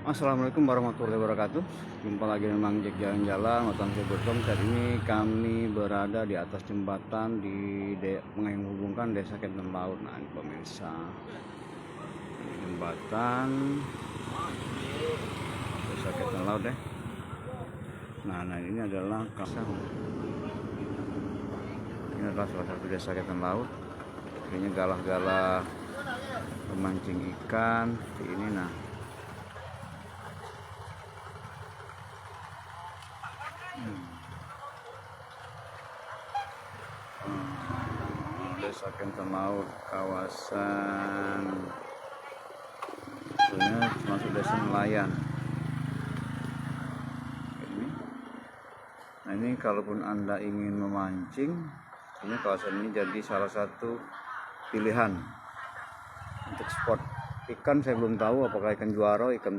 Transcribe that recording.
Assalamualaikum warahmatullahi wabarakatuh. Jumpa lagi memang Jack jalan-jalan Matan Bertom. Saat ini kami berada di atas jembatan menghubungkan Desa Kenten Laut. Nah, ini pemirsa, ini jembatan Desa Kenten Laut deh. Nah, ini adalah kawasan. Ini adalah salah satu desa Kenten Laut. Ini galah-galah memancing ikan seperti ini. Nah, Desa Kenten Laut, kawasan tentunya termasuk desa nelayan. Nah, ini kalaupun Anda ingin memancing, ini kawasan ini jadi salah satu pilihan untuk spot ikan. Saya belum tahu apakah ikan juara, ikan